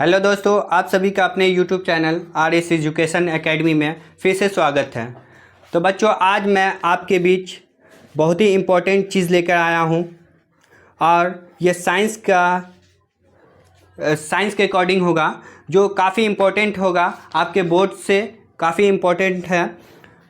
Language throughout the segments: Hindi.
हेलो दोस्तों, आप सभी का अपने YouTube channel RS education academy में फिर से स्वागत है। तो बच्चों, आज मैं आपके बीच बहुत ही इम्पोर्टेंट चीज़ लेकर आया हूँ और ये साइंस के अकॉर्डिंग होगा, जो काफ़ी इम्पोर्टेंट होगा, आपके बोर्ड से काफ़ी इम्पोर्टेंट है।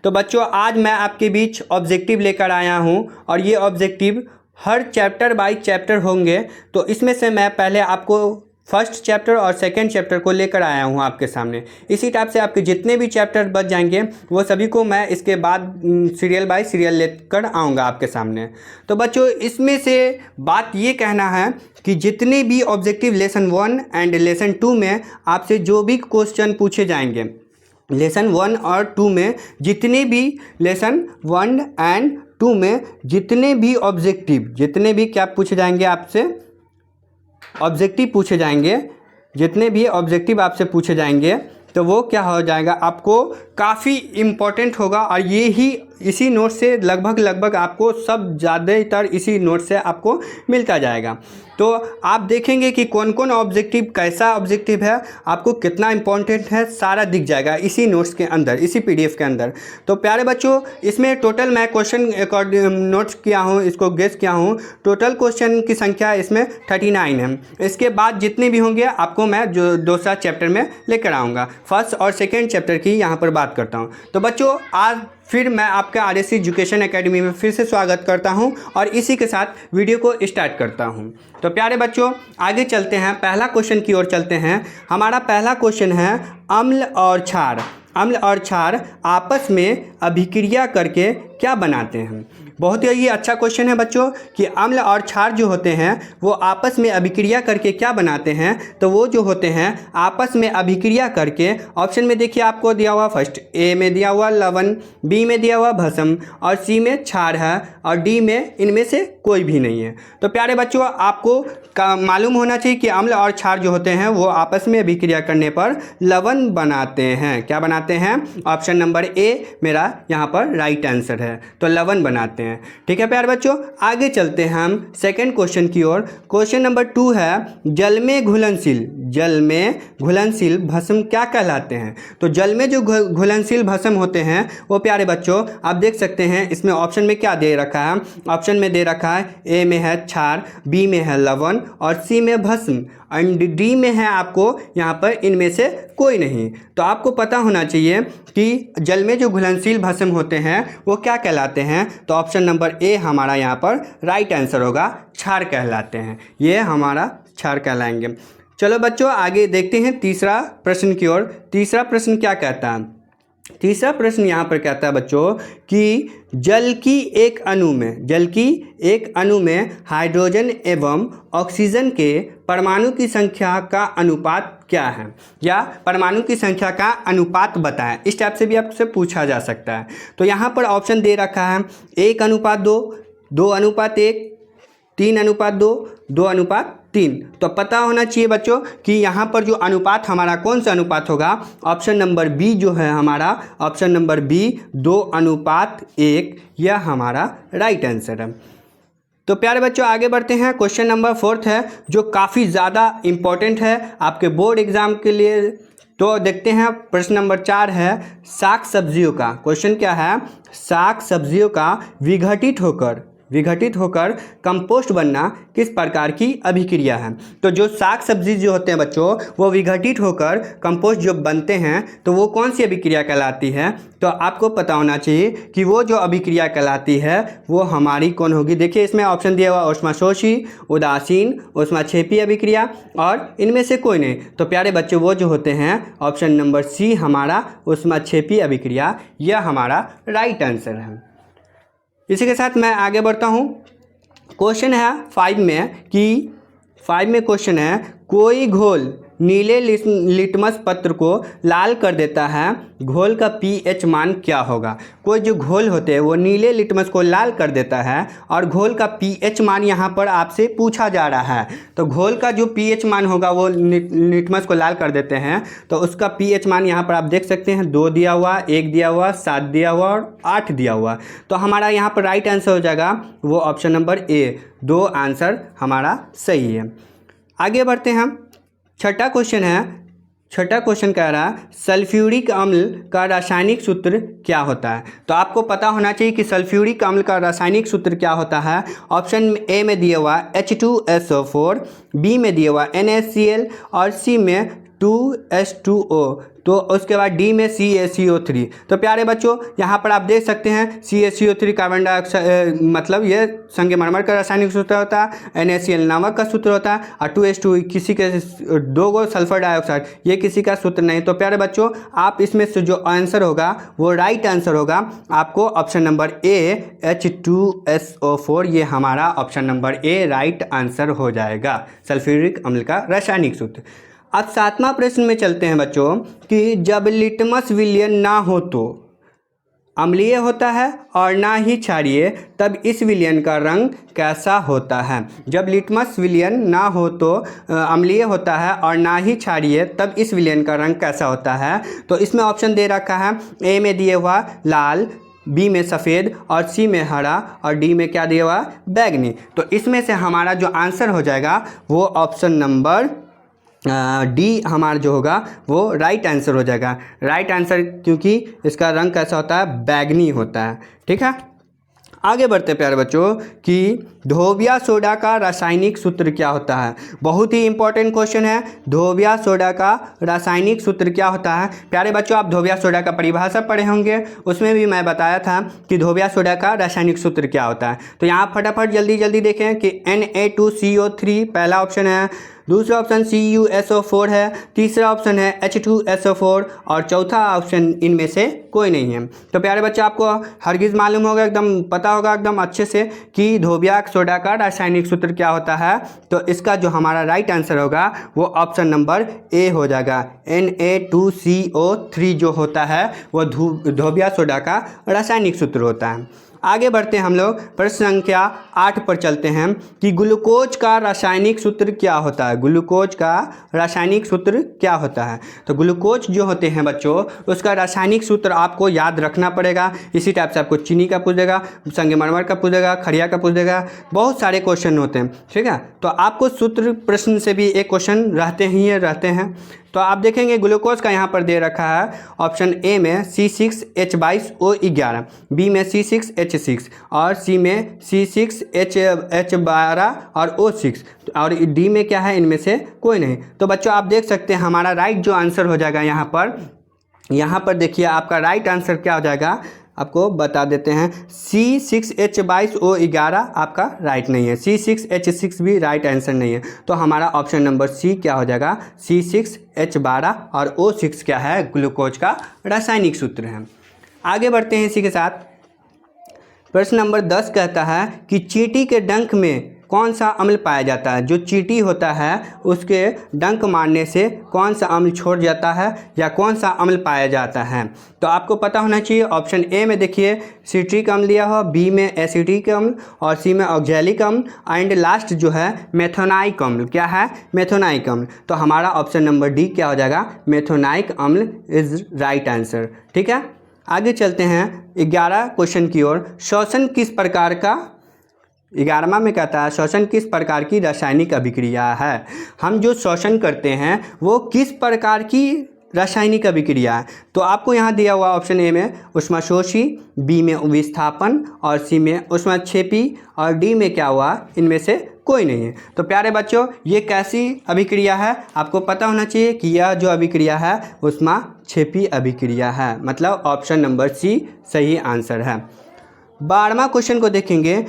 तो बच्चों, आज मैं आपके बीच ऑब्जेक्टिव लेकर आया हूँ और ये objective her chapter by chapter होंगे। तो इसमें से मैं पहले आपको फर्स्ट चैप्टर और सेकंड चैप्टर को लेकर आया हूँ आपके सामने। इसी टाइप से आपके जितने भी चैप्टर बच जाएंगे वो सभी को मैं इसके बाद सीरियल बाय सीरियल लेकर आऊँगा आपके सामने। तो बच्चों, इसमें से बात ये कहना है कि जितने भी ऑब्जेक्टिव लेसन 1 एंड लेसन 2 में आपसे जो भी क्वेश्चन पूछे जाएंगे, लेसन 1 और 2 में जितने भी लेसन 1 एंड 2 में जितने भी ऑब्जेक्टिव, जितने भी क्या पूछे जाएंगे आपसे, ऑब्जेक्टिव पूछे जाएंगे, जितने भी ऑब्जेक्टिव आपसे पूछे जाएंगे तो वो क्या हो जाएगा, आपको काफ़ी इम्पोर्टेंट होगा। और ये ही इसी नोट से लगभग आपको सब ज़्यादातर इसी नोट से आपको मिलता जाएगा। तो आप देखेंगे कि कौन कौन ऑब्जेक्टिव, कैसा ऑब्जेक्टिव है, आपको कितना इम्पोर्टेंट है, सारा दिख जाएगा इसी नोट्स के अंदर, इसी PDF के अंदर। तो प्यारे बच्चों, इसमें टोटल मैं क्वेश्चन नोट्स किया हूँ, इसको गेस किया हूँ। टोटल क्वेश्चन की संख्या इसमें 39 है। इसके बाद जितने भी होंगे आपको मैं जो दूसरा चैप्टर में लेकर आऊँगा। फर्स्ट और सेकेंड चैप्टर की यहाँ पर बात करता हूँ। तो बच्चों, आज फिर मैं आपका RS एजुकेशन एकेडमी में फिर से स्वागत करता हूं और इसी के साथ वीडियो को स्टार्ट करता हूं। तो प्यारे बच्चों, आगे चलते हैं, पहला क्वेश्चन की ओर चलते हैं। हमारा पहला क्वेश्चन है, अम्ल और क्षार, अम्ल और क्षार आपस में अभिक्रिया करके क्या बनाते हैं। बहुत ही अच्छा क्वेश्चन है बच्चों कि अम्ल और क्षार जो होते हैं वो आपस में अभिक्रिया करके क्या बनाते हैं। तो वो जो होते हैं आपस में अभिक्रिया करके, ऑप्शन में देखिए आपको दिया हुआ, फर्स्ट A में दिया हुआ लवण, B में दिया हुआ भस्म और C में क्षार है और D में इनमें से कोई भी नहीं है। तो प्यारे बच्चों, आपको मालूम होना चाहिए कि अम्ल और क्षार जो होते हैं वो आपस में अभिक्रिया करने पर लवण बनाते हैं। क्या बनाते हैं? ऑप्शन नंबर A मेरा यहाँ पर राइट आंसर है। तो लवण बनाते हैं। ठीक है प्यारे बच्चों, आगे चलते हैं हम सेकंड क्वेश्चन की ओर। क्वेश्चन नंबर 2 है, जल में घुलनशील, जल में घुलनशील भस्म क्या कहलाते हैं। तो जल में जो घुलनशील भस्म होते हैं वो प्यारे बच्चों आप देख सकते हैं, इसमें ऑप्शन में क्या दे रखा है। ऑप्शन में दे रखा है A में है क्षार, B में है लवण और C में भस्म एंड D में है आपको यहाँ पर इनमें से कोई नहीं। तो आपको पता होना चाहिए कि जल में जो घुलनशील भस्म होते हैं वो क्या कहलाते हैं। तो ऑप्शन नंबर A हमारा यहाँ पर राइट आंसर होगा, क्षार कहलाते हैं। ये हमारा क्षार कहलाएंगे। चलो बच्चों, आगे देखते हैं तीसरा प्रश्न की ओर। तीसरा प्रश्न क्या कहता है? तीसरा प्रश्न यहाँ पर कहता है बच्चों कि जल की एक अणु में हाइड्रोजन एवं ऑक्सीजन के परमाणु की संख्या का अनुपात क्या है, या परमाणु की संख्या का अनुपात बताएं। इस टाइप से भी आपसे पूछा जा सकता है। तो यहाँ पर ऑप्शन दे रखा है 1:2, 2:1, 3:2, 2:3। तो पता होना चाहिए बच्चों कि यहाँ पर जो अनुपात हमारा कौन सा अनुपात होगा। ऑप्शन नंबर B जो है हमारा, ऑप्शन नंबर B 2:1, यह हमारा राइट आंसर है। तो प्यारे बच्चों, आगे बढ़ते हैं। क्वेश्चन नंबर 4 है जो काफ़ी ज़्यादा इम्पोर्टेंट है आपके बोर्ड एग्जाम के लिए। तो देखते हैं, प्रश्न नंबर 4 है, साग सब्जियों का। क्वेश्चन क्या है? साग सब्जियों का विघटित होकर कंपोस्ट बनना किस प्रकार की अभिक्रिया है। तो जो साग सब्जी जो होते हैं बच्चों वो विघटित होकर कंपोस्ट जो बनते हैं तो वो कौन सी अभिक्रिया कहलाती है। तो आपको पता होना चाहिए कि वो जो अभिक्रिया कहलाती है वो हमारी कौन होगी। देखिए, इसमें ऑप्शन दिया हुआ ऊष्माशोषी, उदासीन, ऊष्माक्षेपी अभिक्रिया और इनमें से कोई नहीं। तो प्यारे बच्चों, वो जो होते हैं ऑप्शन नंबर C हमारा ऊष्माक्षेपी अभिक्रिया, यह हमारा राइट आंसर है। इसी के साथ मैं आगे बढ़ता हूँ। क्वेश्चन है 5 में क्वेश्चन है, कोई घोल नीले लिटमस पत्र को लाल कर देता है, घोल का pH मान क्या होगा। कोई जो घोल होते हैं वो नीले लिटमस को लाल कर देता है और घोल का pH मान यहाँ पर आपसे पूछा जा रहा है। तो घोल का जो pH मान होगा वो लिटमस को लाल कर देते हैं, तो उसका pH मान यहाँ पर आप देख सकते हैं, 2 दिया हुआ, 1 दिया हुआ, 7 दिया हुआ और 8 दिया हुआ। तो हमारा यहाँ पर राइट आंसर हो जाएगा वो ऑप्शन नंबर A, 2 आंसर हमारा सही है। आगे बढ़ते हैं हम। छठा क्वेश्चन कह रहा है सल्फ्यूरिक अम्ल का रासायनिक सूत्र क्या होता है। तो आपको पता होना चाहिए कि सल्फ्यूरिक अम्ल का रासायनिक सूत्र क्या होता है। ऑप्शन ए में दिया हुआ H2SO4, बी में दिया हुआ NaCl और सी में 2H2O, तो उसके बाद डी में CaCO3। तो प्यारे बच्चों यहाँ पर आप देख सकते हैं CaCO3 कार्बन डाइऑक्साइड मतलब ये संगमरमर का रासायनिक सूत्र होता है, NaCl नमक का सूत्र होता है और 2H2 किसी के 2 गो सल्फर डाइऑक्साइड ये किसी का सूत्र नहीं। तो प्यारे बच्चों आप इसमें से जो आंसर होगा वो राइट आंसर होगा आपको ऑप्शन नंबर ए H2SO4, ये हमारा option number A right answer हो जाएगा सल्फ्यूरिक अम्ल का रासायनिक सूत्र। अब 7वां प्रश्न में चलते हैं बच्चों कि जब लिटमस विलयन ना हो तो अम्लीय होता है और ना ही क्षारीय, तब इस विलयन का रंग कैसा होता है। जब लिटमस विलयन ना हो तो अम्लीय होता है और ना ही क्षारीय, तब इस विलयन का रंग कैसा होता है। तो इसमें ऑप्शन दे रखा है, ए में दिए हुआ लाल, बी में सफ़ेद और सी में हरा और डी में क्या दिया हुआ बैगनी। तो इसमें से हमारा जो आंसर हो जाएगा वो ऑप्शन नंबर डी हमारा जो होगा वो राइट आंसर हो जाएगा। राइट आंसर क्योंकि इसका रंग कैसा होता है बैगनी होता है। ठीक है, आगे बढ़ते प्यारे बच्चों कि धोबिया सोडा का रासायनिक सूत्र क्या होता है। बहुत ही इंपॉर्टेंट क्वेश्चन है, धोबिया सोडा का रासायनिक सूत्र क्या होता है। प्यारे बच्चों आप धोबिया सोडा का परिभाषा पढ़े होंगे, उसमें भी मैं बताया था कि धोबिया सोडा का रासायनिक सूत्र क्या होता है। तो यहाँ फटाफट जल्दी जल्दी देखें कि Na2CO3 पहला ऑप्शन है, दूसरा ऑप्शन CuSO4 है, तीसरा ऑप्शन है H2SO4 और चौथा ऑप्शन इनमें से कोई नहीं है। तो प्यारे बच्चे आपको हरगिज़ मालूम होगा, एकदम पता होगा एकदम अच्छे से कि धोबिया सोडा का रासायनिक सूत्र क्या होता है। तो इसका जो हमारा राइट आंसर होगा वो ऑप्शन नंबर ए हो जाएगा। Na2CO3 जो होता है वो धोबिया सोडा का रासायनिक सूत्र होता है। आगे बढ़ते हैं हम लोग प्रश्न संख्या 8 पर चलते हैं कि ग्लूकोज का रासायनिक सूत्र क्या होता है। ग्लूकोज का रासायनिक सूत्र क्या होता है। तो ग्लूकोज जो होते हैं बच्चों उसका रासायनिक सूत्र आपको याद रखना पड़ेगा। इसी टाइप से आपको चीनी का पूछ देगा, संगमरमर का पूछ देगा, खड़िया का पूछ देगा, बहुत सारे क्वेश्चन होते हैं। ठीक है, तो आपको सूत्र प्रश्न से भी एक क्वेश्चन रहते हैं। तो आप देखेंगे ग्लूकोज का यहाँ पर दे रखा है ऑप्शन ए में C6H22O11, बी में C6H6 और सी में C6H12 और O6 और डी में क्या है इनमें से कोई नहीं। तो बच्चों आप देख सकते हैं हमारा राइट जो आंसर हो जाएगा यहाँ पर देखिए आपका राइट आंसर क्या हो जाएगा, आपको बता देते हैं C6H22O11 आपका राइट नहीं है, C6H6 भी राइट आंसर नहीं है। तो हमारा ऑप्शन नंबर सी क्या हो जाएगा C6H12 और O6 क्या है ग्लूकोज का रासायनिक सूत्र है। आगे बढ़ते हैं इसी के साथ। प्रश्न नंबर 10 कहता है कि चींटी के डंक में कौन सा अम्ल पाया जाता है। जो चींटी होता है उसके डंक मारने से कौन सा अम्ल छोड़ जाता है या कौन सा अम्ल पाया जाता है। तो आपको पता होना चाहिए ऑप्शन ए में देखिए सिट्रिक अम्ल दिया हो, बी में एसिटिक अम्ल और सी में ऑक्जेलिक अम्ल एंड लास्ट जो है मेथोनाइक अम्ल। क्या है मेथोनाइक अम्ल। तो हमारा ऑप्शन नंबर डी क्या हो जाएगा मेथोनाइक अम्ल इज राइट आंसर। ठीक है, आगे चलते हैं 11 क्वेश्चन की ओर। श्वसन किस प्रकार का 11वां में कहता है श्वसन किस प्रकार की रासायनिक अभिक्रिया है। हम जो श्वसन करते हैं वो किस प्रकार की रासायनिक अभिक्रिया है। तो आपको यहाँ दिया हुआ ऑप्शन ए में ऊष्माशोषी, बी में विस्थापन और सी में ऊष्माक्षेपी और डी में क्या हुआ इनमें से कोई नहीं है। तो प्यारे बच्चों ये कैसी अभिक्रिया है आपको पता होना चाहिए कि यह जो अभिक्रिया है ऊष्माक्षेपी अभिक्रिया है, मतलब ऑप्शन नंबर सी सही आंसर है। 12वां क्वेश्चन को देखेंगे।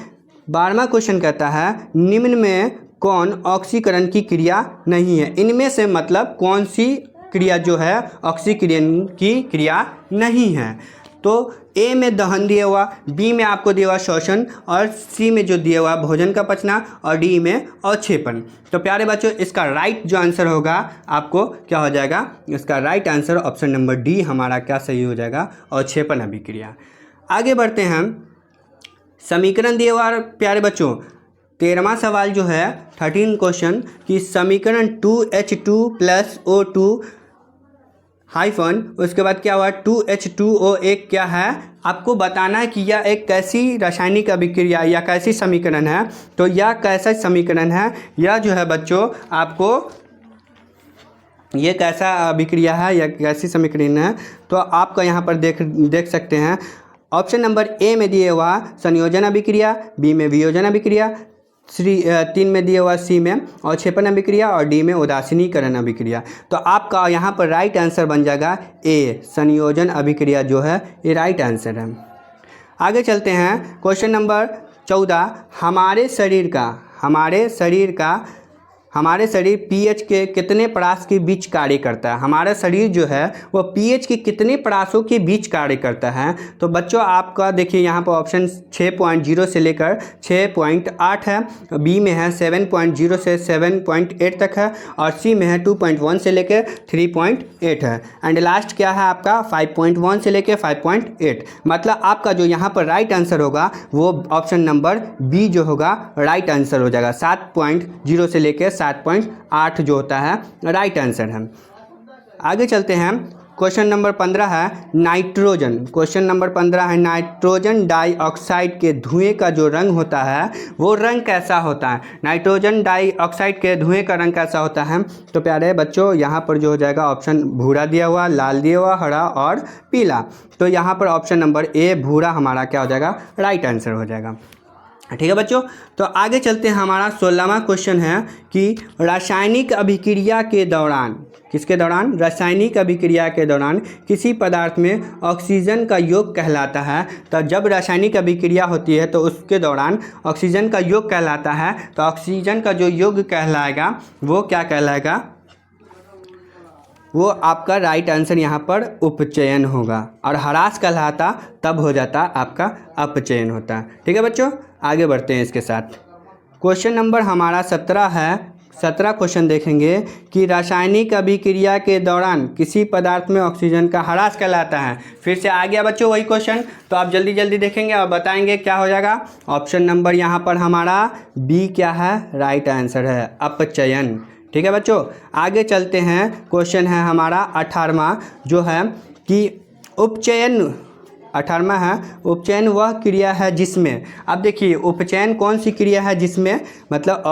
12वां क्वेश्चन कहता है निम्न में कौन ऑक्सीकरण की क्रिया नहीं है। इनमें से मतलब कौन सी क्रिया जो है ऑक्सीकरण की क्रिया नहीं है। तो ए में दहन दिया हुआ, बी में आपको दिया हुआ श्वसन और सी में जो दिया हुआ भोजन का पचना और डी में अवक्षेपण। तो प्यारे बच्चों इसका राइट जो आंसर होगा आपको क्या हो जाएगा, इसका right answer option number D हमारा क्या सही हो जाएगा अवक्षेपण अभिक्रिया। आगे बढ़ते हैं समीकरण दिए हुआ प्यारे बच्चों 13वां सवाल जो है 13 क्वेश्चन कि समीकरण 2H2 + O2 हाइफन उसके बाद क्या हुआ 2H2O एक क्या है आपको बताना है कि यह एक कैसी रासायनिक अभिक्रिया या कैसी समीकरण है। तो यह कैसा समीकरण है यह जो है बच्चों आपको ये कैसा अभिक्रिया है या कैसी समीकरण है, तो आपका यहाँ पर देख सकते हैं। ऑप्शन नंबर ए में दिए हुआ संयोजन अभिक्रिया, बी में वियोजन अभिक्रिया, 3 में दिया हुआ सी में अवक्षेपण अभिक्रिया और डी में उदासीनीकरण अभिक्रिया। तो आपका यहाँ पर राइट आंसर बन जाएगा ए, संयोजन अभिक्रिया जो है ये राइट आंसर है। आगे चलते हैं क्वेश्चन नंबर 14। हमारे शरीर पीएच के कितने परास के बीच कार्य करता है। हमारा शरीर जो है वो पीएच के कितने परासों के बीच कार्य करता है। तो बच्चों आपका देखिए यहाँ पर ऑप्शन 6.0 से लेकर 6.8 है, बी में है 7.0 से 7.8 तक है और सी में है 2.1 से लेकर 3.8 है एंड लास्ट क्या है आपका 5.1 से लेकर 5.8। मतलब आपका जो यहाँ पर राइट आंसर होगा वो ऑप्शन नंबर बी जो होगा राइट आंसर हो जाएगा। 7.0 से लेकर 7.8 जो होता है राइट आंसर है। आगे चलते हैं क्वेश्चन नंबर 15 है नाइट्रोजन। क्वेश्चन नंबर 15 है नाइट्रोजन डाइऑक्साइड के धुएं का जो रंग होता है वो रंग कैसा होता है। नाइट्रोजन डाइऑक्साइड के धुएं का रंग कैसा होता है। तो प्यारे बच्चों यहाँ पर जो हो जाएगा ऑप्शन भूरा दिया हुआ, लाल दिया हुआ, हरा और पीला। तो यहाँ पर ऑप्शन नंबर ए भूरा हमारा क्या हो जाएगा राइट आंसर हो जाएगा। ठीक है बच्चों, तो आगे चलते हैं। हमारा 16वां क्वेश्चन है कि रासायनिक अभिक्रिया के दौरान, किसके दौरान, रासायनिक अभिक्रिया के दौरान किसी पदार्थ में ऑक्सीजन का योग कहलाता है। तो जब रासायनिक अभिक्रिया होती है तो उसके दौरान ऑक्सीजन का योग कहलाता है। तो ऑक्सीजन का जो योग कहलाएगा वो क्या कहलाएगा, वो आपका राइट आंसर यहाँ पर उपचयन होगा और ह्रास कहलाता तब हो जाता आपका अपचयन होता है। ठीक है बच्चों, आगे बढ़ते हैं इसके साथ। क्वेश्चन नंबर हमारा 17 है। 17 क्वेश्चन देखेंगे कि रासायनिक अभिक्रिया के दौरान किसी पदार्थ में ऑक्सीजन का ह्रास कहलाता है। फिर से आ गया बच्चों वही क्वेश्चन, तो आप जल्दी जल्दी देखेंगे और बताएंगे क्या हो जाएगा। ऑप्शन नंबर यहाँ पर हमारा बी क्या है राइट आंसर है, अपचयन। ठीक है बच्चों, आगे चलते हैं। क्वेश्चन है हमारा 18वां जो है कि उपचयन, 18वां है उपचयन वह क्रिया है जिसमें, अब देखिए उपचयन कौन सी क्रिया है जिसमें, मतलब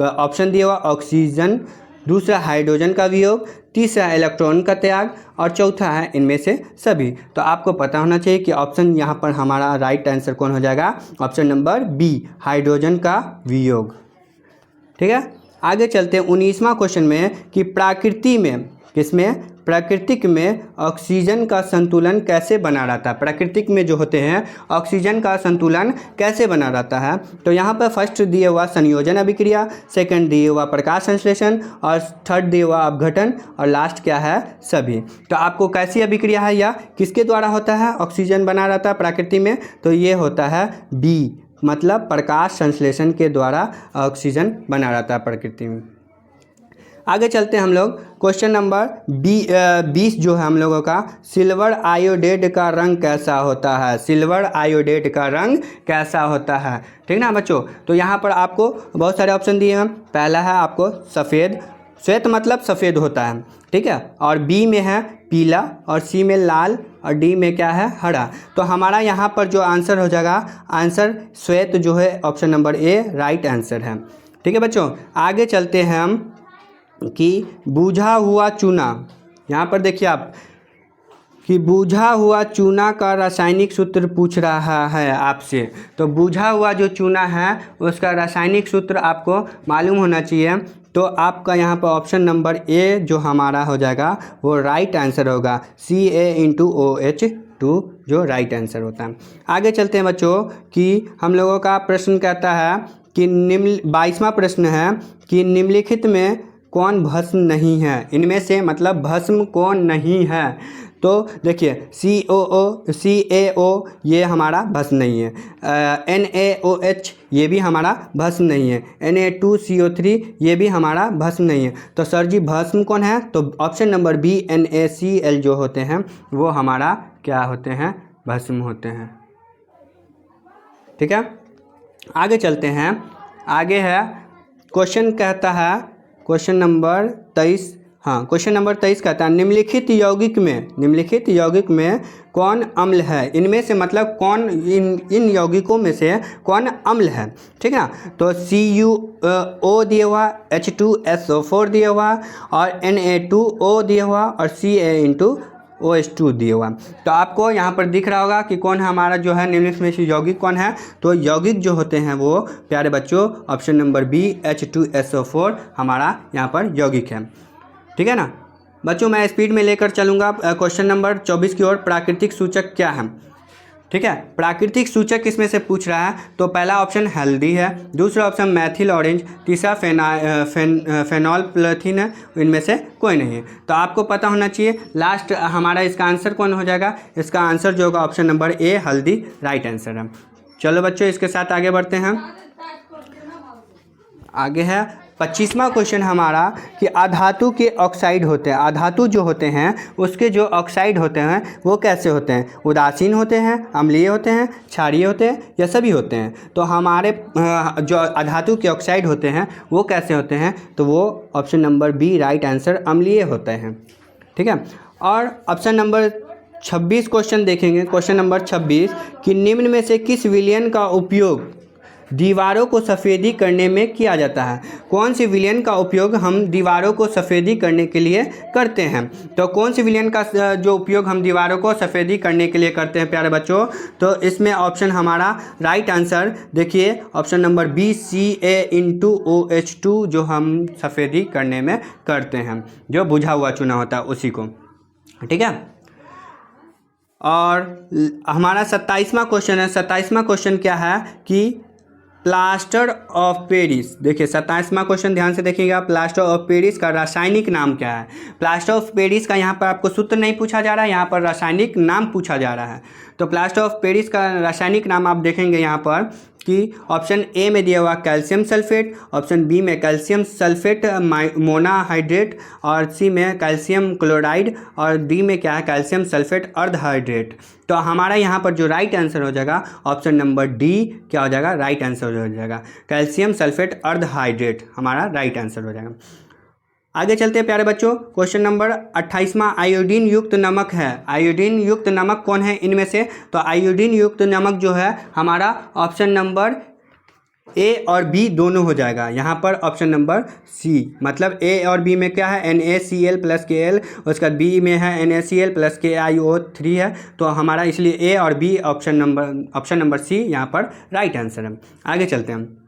ऑप्शन दिया हुआ ऑक्सीजन, दूसरा हाइड्रोजन का वियोग, तीसरा इलेक्ट्रॉन का त्याग और चौथा है इनमें से सभी। तो आपको पता होना चाहिए कि ऑप्शन यहाँ पर हमारा राइट आंसर कौन हो जाएगा, ऑप्शन नंबर बी हाइड्रोजन का वियोग। ठीक है, आगे चलते हैं 19वां क्वेश्चन में कि प्रकृति में, किसमें, प्राकृतिक में ऑक्सीजन का संतुलन कैसे बना रहता है। प्राकृतिक में जो होते हैं ऑक्सीजन का संतुलन कैसे बना रहता है। तो यहाँ पर फर्स्ट दिया हुआ संयोजन अभिक्रिया, सेकंड दिया हुआ प्रकाश संश्लेषण और थर्ड दिया हुआ अपघटन और लास्ट क्या है सभी। तो आपको कैसी अभिक्रिया है या किसके द्वारा होता है ऑक्सीजन बना रहता है प्रकृति में, तो ये होता है बी, मतलब प्रकाश संश्लेषण के द्वारा ऑक्सीजन बना रहता है प्रकृति में। आगे चलते हैं हम लोग क्वेश्चन नंबर 20 जो है हम लोगों का, सिल्वर आयोडेट का रंग कैसा होता है। सिल्वर आयोडेट का रंग कैसा होता है, ठीक ना बच्चों। तो यहाँ पर आपको बहुत सारे ऑप्शन दिए हैं। पहला है आपको सफ़ेद, श्वेत मतलब सफ़ेद होता है, ठीक है, और बी में है पीला और सी में लाल और डी में क्या है हरा। तो हमारा यहाँ पर जो आंसर हो जाएगा, आंसर श्वेत जो है option number A right answer है। ठीक है बच्चों, आगे चलते हैं हम कि बूझा हुआ चूना, यहाँ पर देखिए आप कि बूझा हुआ चूना का रासायनिक सूत्र पूछ रहा है आपसे। तो बूझा हुआ जो चूना है उसका रासायनिक सूत्र आपको मालूम होना चाहिए। तो आपका यहाँ पर ऑप्शन नंबर ए जो हमारा हो जाएगा वो राइट आंसर होगा, Ca(OH2) जो राइट आंसर होता है। आगे चलते हैं बच्चों कि हम लोगों का प्रश्न कहता है कि 22वां प्रश्न है कि निम्नलिखित में कौन भस्म नहीं है। इनमें से मतलब भस्म कौन नहीं है। तो देखिए CaO ये हमारा भस्म नहीं है, NaOH ये भी हमारा भस्म नहीं है, Na2CO3 ये भी हमारा भस्म नहीं है। तो सर जी भस्म कौन है, तो ऑप्शन नंबर बी NaCl जो होते हैं वो हमारा क्या होते हैं, भस्म होते हैं। ठीक है, आगे चलते हैं। आगे है क्वेश्चन कहता है क्वेश्चन नंबर 23 हाँ, क्वेश्चन नंबर 23 कहता है निम्नलिखित यौगिक में कौन अम्ल है? इनमें से मतलब कौन इन यौगिकों में से कौन अम्ल है? ठीक है ना। तो CuO दिया हुआ, H2SO4 दिया हुआ और Na2O दिया हुआ और Ca*OH2 दिया हुआ। तो आपको यहाँ पर दिख रहा होगा कि कौन हमारा जो है निम्नलिखित में से यौगिक कौन है। तो यौगिक जो होते हैं वो प्यारे बच्चों ऑप्शन नंबर बी H2SO4 हमारा यहाँ पर यौगिक है। ठीक है ना बच्चों, मैं स्पीड में लेकर चलूँगा क्वेश्चन नंबर 24 की ओर। प्राकृतिक सूचक क्या है? ठीक है, प्राकृतिक सूचक किसमें से पूछ रहा है? तो पहला ऑप्शन हल्दी है, दूसरा ऑप्शन मैथिल ऑरेंज, तीसरा फेनॉल प्लैथिन है, इनमें से कोई नहीं है। तो आपको पता होना चाहिए लास्ट हमारा इसका आंसर कौन हो जाएगा। इसका आंसर जो होगा ऑप्शन नंबर ए हल्दी राइट आंसर है। चलो बच्चों इसके साथ आगे बढ़ते हैं। आगे है 25वां क्वेश्चन हमारा कि अधातु के ऑक्साइड होते हैं। अधातु जो होते हैं उसके जो ऑक्साइड होते हैं वो कैसे होते हैं? उदासीन होते हैं, अम्लीय होते हैं, क्षारीय होते हैं या सभी होते हैं? तो हमारे जो अधातु के ऑक्साइड होते हैं वो कैसे होते हैं? तो वो option number B right answer अम्लीय होते हैं। ठीक है, और ऑप्शन नंबर 26 क्वेश्चन देखेंगे। क्वेश्चन नंबर 26 कि निम्न में से किस विलयन का उपयोग दीवारों को सफ़ेदी करने में किया जाता है? कौन सी विलयन का उपयोग हम दीवारों को सफ़ेदी करने के लिए करते हैं? तो कौन सी विलयन का जो उपयोग हम दीवारों को सफ़ेदी करने के लिए करते हैं प्यारे बच्चों? तो इसमें ऑप्शन हमारा राइट आंसर देखिए ऑप्शन नंबर बी Ca*OH2 जो हम सफ़ेदी करने में करते हैं, जो बुझा हुआ चूना होता है उसी को। ठीक है, और हमारा 27वां क्वेश्चन है। 27वां क्वेश्चन क्या है कि प्लास्टर ऑफ पेरिस। देखिए 27वां क्वेश्चन ध्यान से देखिएगा। प्लास्टर ऑफ पेरिस का रासायनिक नाम क्या है? प्लास्टर ऑफ पेरिस का यहाँ पर आपको सूत्र नहीं पूछा जा रहा है, यहाँ पर रासायनिक नाम पूछा जा रहा है। तो प्लास्टर ऑफ पेरिस का रासायनिक नाम आप देखेंगे यहाँ पर कि ऑप्शन ए में दिया हुआ कैल्शियम सल्फेट, ऑप्शन बी में कैल्शियम सल्फेट मोनोहाइड्रेट और सी में कैल्शियम क्लोराइड और डी में क्या है कैल्शियम सल्फेट अर्धहाइड्रेट। तो हमारा यहाँ पर जो राइट आंसर हो जाएगा ऑप्शन नंबर डी क्या हो जाएगा? राइट आंसर हो जाएगा कैल्शियम सल्फेट अर्धहाइड्रेट हमारा राइट आंसर हो जाएगा। आगे चलते हैं प्यारे बच्चों। क्वेश्चन नंबर 28वां आयोडीन युक्त नमक है। आयोडीन युक्त नमक कौन है इनमें से? तो आयोडीन युक्त नमक जो है हमारा ऑप्शन नंबर ए और बी दोनों हो जाएगा। यहाँ पर ऑप्शन नंबर सी, मतलब ए और बी में क्या है NaCl + Kl, उसका बी में है NaCl + KiO3 है। तो हमारा इसलिए ए और बी ऑप्शन नंबर सी यहाँ पर राइट आंसर है। आगे चलते हैं।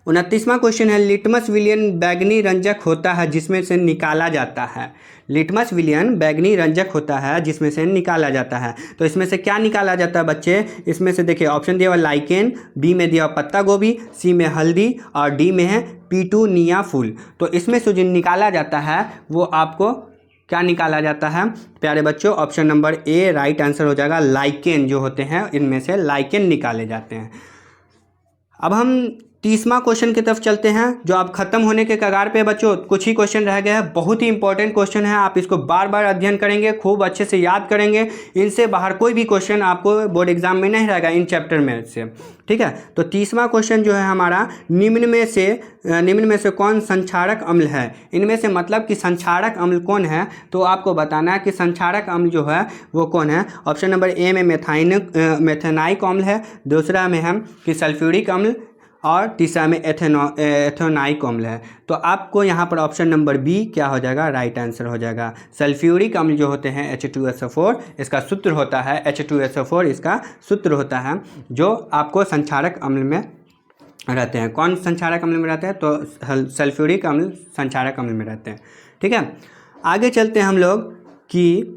29वां क्वेश्चन है लिटमस विलयन बैगनी रंजक होता है जिसमें से निकाला जाता है। लिटमस विलयन बैगनी रंजक होता है जिसमें से निकाला जाता है। तो इसमें से क्या निकाला जाता है बच्चे? इसमें से देखिए ऑप्शन दिया हुआ लाइकेन, बी में दिया हुआ पत्ता गोभी, सी में हल्दी और डी में है पीटूनिया फूल। तो इसमें से जो निकाला जाता है वो आपको क्या निकाला जाता है प्यारे बच्चों? Option number A right answer हो जाएगा। लाइकेन जो होते हैं इनमें से लाइकेन निकाले जाते हैं। अब हम 30वां क्वेश्चन की तरफ चलते हैं जो अब खत्म होने के कगार पे बच्चों। कुछ ही क्वेश्चन रह गए हैं, बहुत ही इंपॉर्टेंट क्वेश्चन है। आप इसको बार बार अध्ययन करेंगे, खूब अच्छे से याद करेंगे। इनसे बाहर कोई भी क्वेश्चन आपको बोर्ड एग्जाम में नहीं रहेगा इन चैप्टर में से। ठीक है, तो 30वां क्वेश्चन जो है हमारा निम्न में से कौन संक्षारक अम्ल है? इनमें से मतलब कि संक्षारक अम्ल कौन है? तो आपको बताना है कि संक्षारक अम्ल जो है वो कौन है। ऑप्शन नंबर ए में मेथेनाइक अम्ल है, दूसरा में है कि सल्फ्यूरिक अम्ल और तीसरा में एथेनोइक अम्ल है। तो आपको यहाँ पर ऑप्शन नंबर बी क्या हो जाएगा? राइट आंसर हो जाएगा। सल्फ्यूरिक अम्ल जो होते हैं H2SO4 इसका सूत्र होता है H2SO4 इसका सूत्र होता है जो आपको संक्षारक अम्ल में रहते हैं। कौन संक्षारक अम्ल में रहते हैं? तो सल्फ्यूरिक अम्ल संक्षारक अम्ल में रहते हैं। ठीक है, आगे चलते हैं हम लोग कि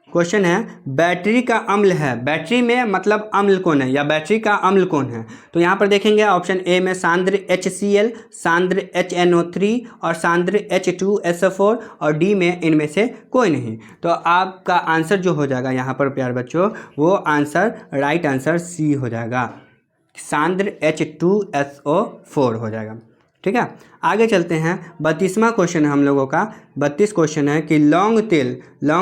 क्वेश्चन है बैटरी का अम्ल है। बैटरी में मतलब अम्ल कौन है या बैटरी का अम्ल कौन है? तो यहाँ पर देखेंगे ऑप्शन ए में सांद्र HCl, सांद्र HNO3 और सांद्र H2SO4 और डी में इनमें से कोई नहीं। तो आपका आंसर जो हो जाएगा यहाँ पर प्यारे बच्चों वो आंसर राइट आंसर सी हो जाएगा, सांद्र H2SO4 हो जाएगा। ठीक है। आगे चलते हैं, 32वां क्वेश्चन है हम लोगों का। 32 क्वेश्चन है कि लॉन्ग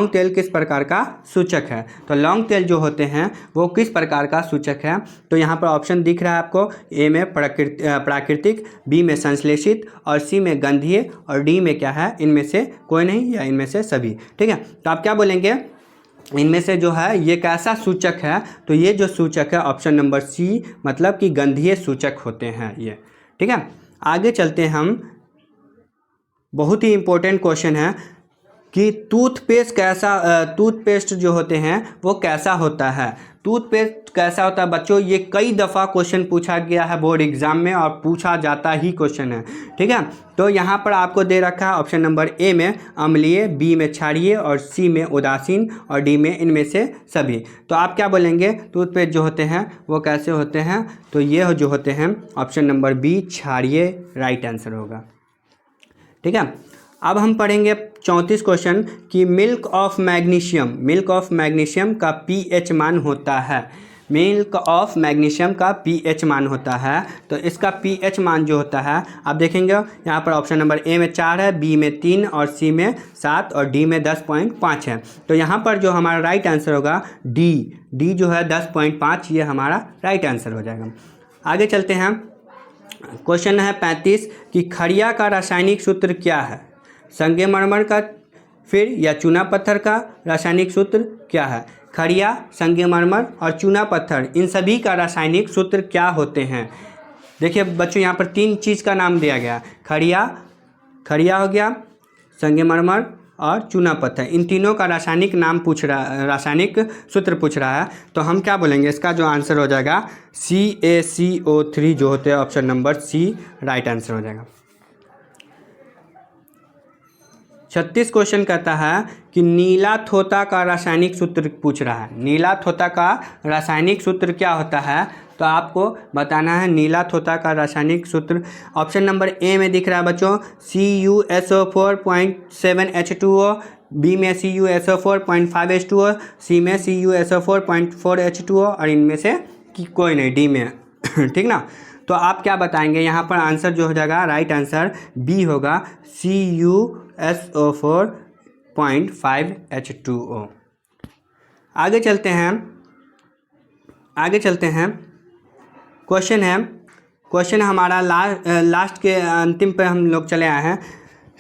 तेल किस प्रकार का सूचक है। तो लॉन्ग तेल जो होते हैं वो किस प्रकार का सूचक है। तो यहाँ पर ऑप्शन दिख रहा है आपको, ए में प्राकृतिक, बी में संश्लेषित, और सी में गंधीय, और डी में क्या है, इनमें से कोई नहीं या इनमें से सभी। ठीक है, तो आप क्या बोलेंगे, इनमें से जो है ये कैसा सूचक है। तो ये जो सूचक है ऑप्शन नंबर सी, मतलब कि गंधीय सूचक होते हैं ये। ठीक है, आगे चलते हैं हम, बहुत ही इम्पोर्टेंट क्वेश्चन है कि टूथपेस्ट जो होते हैं वो कैसा होता है। टूथपेस्ट कैसा होता है बच्चों, ये कई दफ़ा क्वेश्चन पूछा गया है बोर्ड एग्जाम में, और पूछा जाता ही क्वेश्चन है। ठीक है, तो यहाँ पर आपको दे रखा है ऑप्शन नंबर ए में अम्लीय, बी में क्षारीय, और सी में उदासीन, और डी में इनमें से सभी। तो आप क्या बोलेंगे, टूथपेस्ट जो होते हैं वो कैसे होते हैं। तो ये जो होते हैं ऑप्शन नंबर बी क्षारीय राइट आंसर होगा। ठीक है, अब हम पढ़ेंगे 34 क्वेश्चन कि मिल्क ऑफ मैग्नीशियम का पीएच मान होता है। मिल्क ऑफ मैग्नीशियम का पीएच मान होता है। तो इसका पीएच मान जो होता है आप देखेंगे यहाँ पर ऑप्शन नंबर ए में 4 है, बी में 3, और सी में 7, और डी में 10.5 है। तो यहाँ पर जो हमारा राइट आंसर होगा डी जो है 10.5, ये हमारा राइट आंसर हो जाएगा। आगे चलते हैं, क्वेश्चन है 35 कि खड़िया का रासायनिक सूत्र क्या है। संगमरमर का फिर या चूना पत्थर का रासायनिक सूत्र क्या है। खड़िया, संगमरमर और चूना पत्थर, इन सभी का रासायनिक सूत्र क्या होते हैं। देखिए बच्चों, यहाँ पर 3 चीज़ का नाम दिया गया, खड़िया हो गया, संगमरमर और चूना पत्थर, इन तीनों का रासायनिक सूत्र पूछ रहा है। तो हम क्या बोलेंगे, इसका जो आंसर हो जाएगा CaCO3 जो होते हैं option number C right answer हो जाएगा। 36 क्वेश्चन कहता है कि नीला थोता का रासायनिक सूत्र पूछ रहा है। नीला थोता का रासायनिक सूत्र क्या होता है, तो आपको बताना है नीला थोता का रासायनिक सूत्र। ऑप्शन नंबर ए में दिख रहा है बच्चों CuSO4.7H2O, बी में CuSO4.5H2O, सी में CuSO4.4H2O, और इनमें से कोई नहीं, डी में ठीक ना। तो आप क्या बताएंगे, यहाँ पर आंसर जो हो जाएगा राइट आंसर बी होगा, CuSO4.5H2O। आगे चलते हैं, क्वेश्चन हमारा लास्ट के अंतिम पे हम लोग चले आए हैं।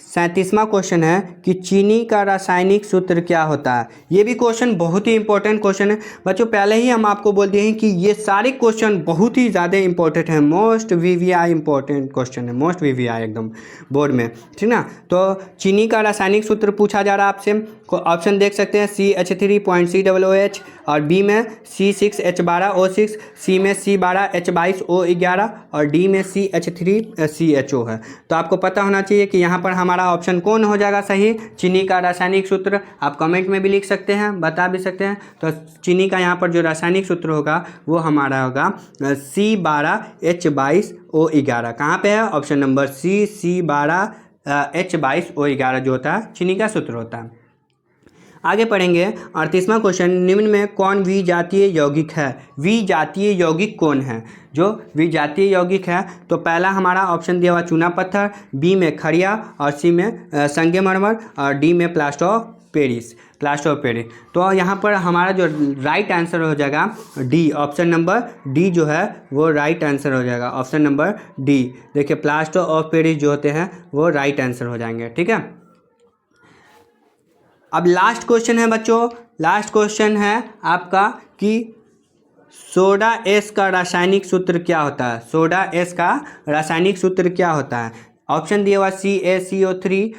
37वां क्वेश्चन है कि चीनी का रासायनिक सूत्र क्या होता है। ये भी क्वेश्चन बहुत ही इंपॉर्टेंट क्वेश्चन है बच्चों। पहले ही हम आपको बोल दिए हैं कि ये सारे क्वेश्चन बहुत ही ज़्यादा इंपॉर्टेंट है, मोस्ट VVI इंपॉर्टेंट क्वेश्चन है, मोस्ट VVI एकदम बोर्ड में, ठीक ना। तो चीनी का रासायनिक सूत्र पूछा जा रहा है आपसे, ऑप्शन देख सकते हैं CH3.COOH, और बी में C6H12O6, सी में C12H22O11, और डी में CH3CHO है। तो आपको पता होना चाहिए कि यहाँ पर हमारा ऑप्शन कौन हो जाएगा सही। चीनी का रासायनिक सूत्र आप कमेंट में भी लिख सकते हैं, बता भी सकते हैं। तो चीनी का यहाँ पर जो रासायनिक सूत्र होगा वो हमारा होगा C12H22O11। कहाँ पे है, ऑप्शन नंबर सी, C12H22O11 जो होता है चीनी का सूत्र होता है। आगे पढ़ेंगे 38वां क्वेश्चन, निम्न में कौन विजातीय यौगिक है। विजातीय यौगिक कौन है। जो विजातीय यौगिक है तो पहला हमारा ऑप्शन दिया हुआ चूना पत्थर, बी में खड़िया, और सी में संगमरमर, और डी में प्लास्टर ऑफ पेरिस। तो यहाँ पर हमारा जो राइट आंसर हो जाएगा डी, ऑप्शन नंबर डी जो है वो राइट आंसर हो जाएगा, ऑप्शन नंबर डी। देखिए प्लास्टर ऑफ पेरिस जो होते हैं वो राइट आंसर हो जाएंगे, ठीक है। अब लास्ट क्वेश्चन है बच्चों, लास्ट क्वेश्चन है आपका कि सोडा एस का रासायनिक सूत्र क्या होता है। सोडा एस का रासायनिक सूत्र क्या होता है। ऑप्शन दिया हुआ CaCO3,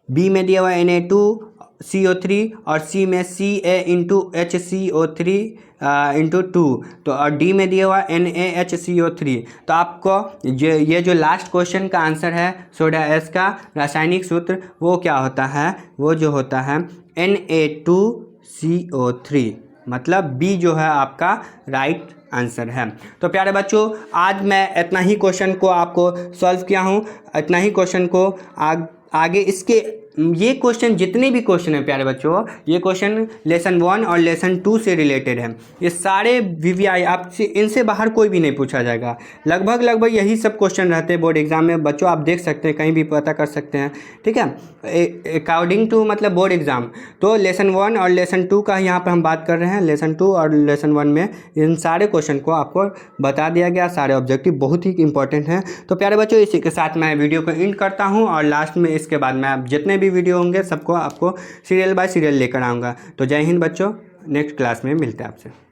बी में दिया हुआ Na2CO3, और सी में Ca*HCO3 तो और डी में दिया हुआ NaHCO3। तो आपको ये जो लास्ट क्वेश्चन का आंसर है सोडा एस का रासायनिक सूत्र वो क्या होता है, वो जो होता है Na2CO3, मतलब बी जो है आपका राइट आंसर है। तो प्यारे बच्चों आज मैं इतना ही क्वेश्चन को आपको सॉल्व किया हूँ, इतना ही क्वेश्चन को आगे इसके ये क्वेश्चन जितने भी क्वेश्चन हैं प्यारे बच्चों, ये क्वेश्चन लेसन 1 और लेसन 2 से रिलेटेड है। ये सारे वीवीआई आपसे, इनसे बाहर कोई भी नहीं पूछा जाएगा। लगभग यही सब क्वेश्चन रहते हैं बोर्ड एग्जाम में बच्चों, आप देख सकते हैं, कहीं भी पता कर सकते हैं, ठीक है, अकॉर्डिंग टू मतलब बोर्ड एग्ज़ाम। तो लेसन 1 और लेसन 2 का यहाँ पर हम बात कर रहे हैं। लेसन 2 और लेसन 1 में इन सारे क्वेश्चन को आपको बता दिया गया, सारे ऑब्जेक्टिव बहुत ही इंपॉर्टेंट हैं। तो प्यारे बच्चों, इसी के साथ मैं वीडियो को एंड करता हूँ और लास्ट में इसके बाद मैं जितने भी वीडियो होंगे सबको आपको सीरियल बाय सीरियल लेकर आऊँगा। तो जय हिंद बच्चों, नेक्स्ट क्लास में मिलते हैं आपसे।